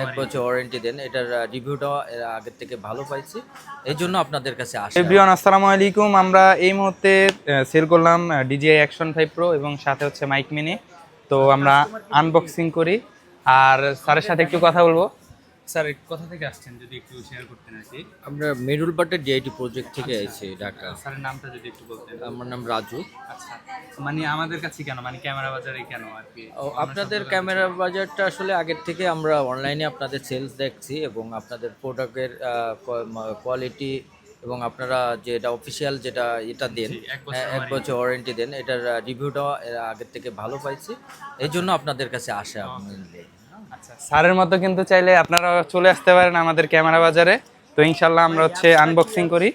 এক বছর ওয়ারেন্টি দেন। এটার রিভিউটা আগের থেকে ভালো পাইছি, এই জন্য আপনাদের কাছে আসা। এভরিওয়ান আসসালামু আলাইকুম। আমরা এই মুহূর্তে সেল করলাম DJI Action 5 Pro এবং সাথে হচ্ছে মাইক মিনি। তো আমরা আনবক্সিং করি আর স্যারের সাথে একটু কথা বলবো। স্যার কোথা থেকে আসছেন যদি একটু শেয়ার করতেন আর কি। আমরা মেরুল বাটের ডিআইটি প্রজেক্ট থেকে আইছি ঢাকা। স্যারের নামটা যদি একটু বলতেন। আমার নাম রাজু। আচ্ছা, মানে আমাদের কাছে কেন, মানে ক্যামেরা বাজারে কেন আর কি? ও, আপনাদের ক্যামেরা বাজারটা আসলে আগের থেকে আমরা অনলাইনে আপনাদের সেলস দেখছি এবং আপনাদের প্রোডাক্টের কোয়ালিটি এবং আপনারা যেটা অফিসিয়াল যেটা এটা দেন, এক বছর ওয়ারেন্টি দেন, এটার রিভিউটা আগের থেকে ভালো পাইছি, এই জন্য আপনাদের কাছে আসা mainly। আচ্ছা, স্যারের মতো কিন্তু চাইলে আপনারা চলে আসতে পারেন আমাদের ক্যামেরা বাজারে। তো ইনশাল্লাহ আমরা হচ্ছে আনবক্সিং করি।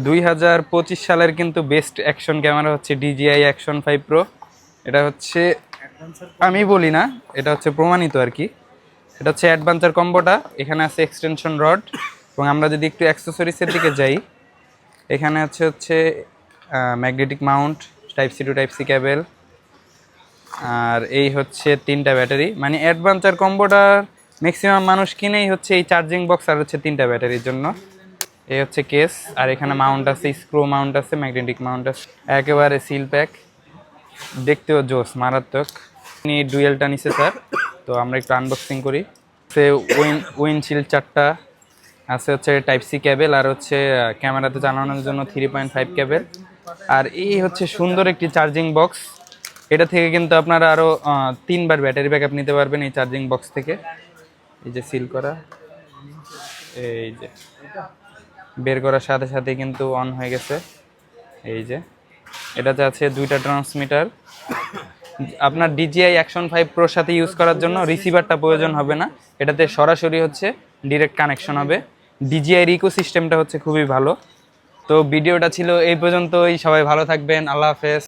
2025 সালের কিন্তু বেস্ট অ্যাকশন ক্যামেরা হচ্ছে DJI Action 5 Pro। এটা হচ্ছে আমি বলি না, এটা হচ্ছে প্রমাণিত আর কি। এটা হচ্ছে অ্যাডভেঞ্চার কম্বোটা, এখানে আছে এক্সটেনশন রড এবং আমরা যদি একটু অ্যাক্সেসরিজের দিকে যাই, এখানে হচ্ছে magnetic mount, type C to type C cable, আর এই হচ্ছে 3টা ব্যাটারি। মানে অ্যাডভেঞ্চার কম্বোটার ম্যাক্সিমাম মানুষ কিনেই হচ্ছে এই চার্জিং বক্স আর হচ্ছে 3টা ব্যাটারির জন্য। এই হচ্ছে কেস, আর এখানে মাউন্ট আছে, স্ক্রু মাউন্ট আছে, ম্যাগনেটিক মাউন্ট আছে, একেবারে সিল প্যাক, দেখতেও জোস মারাত্মক। ডুয়েলটা নিছে স্যার, তো আমরা একটু আনবক্সিং করি। সে উইন্ডশিল্ড 4টা আছে, হচ্ছে টাইপ সি কেবল, আর হচ্ছে ক্যামেরাতে চালানোর জন্য 3.5 কেবল, আর এই হচ্ছে সুন্দর একটি চার্জিং বক্স। এটা থেকে কিন্তু আপনারা আরও 3বার ব্যাটারি ব্যাকআপ নিতে পারবেন এই চার্জিং বক্স থেকে। এই যে সিল করা, এই যে বের করার সাথে সাথে কিন্তু অন হয়ে গেছে। এই যে এটাতে আছে 2টা ট্রান্সমিটার। আপনার DJI Action 5 Proর সাথে ইউজ করার জন্য রিসিভারটা প্রয়োজন হবে না, এটাতে সরাসরি হচ্ছে ডিরেক্ট কানেকশন হবে। DJI এর ইকোসিস্টেমটা হচ্ছে খুবই ভালো। তো ভিডিওটা ছিল এই পর্যন্তই, সবাই ভালো থাকবেন, আল্লাহ হাফেজ।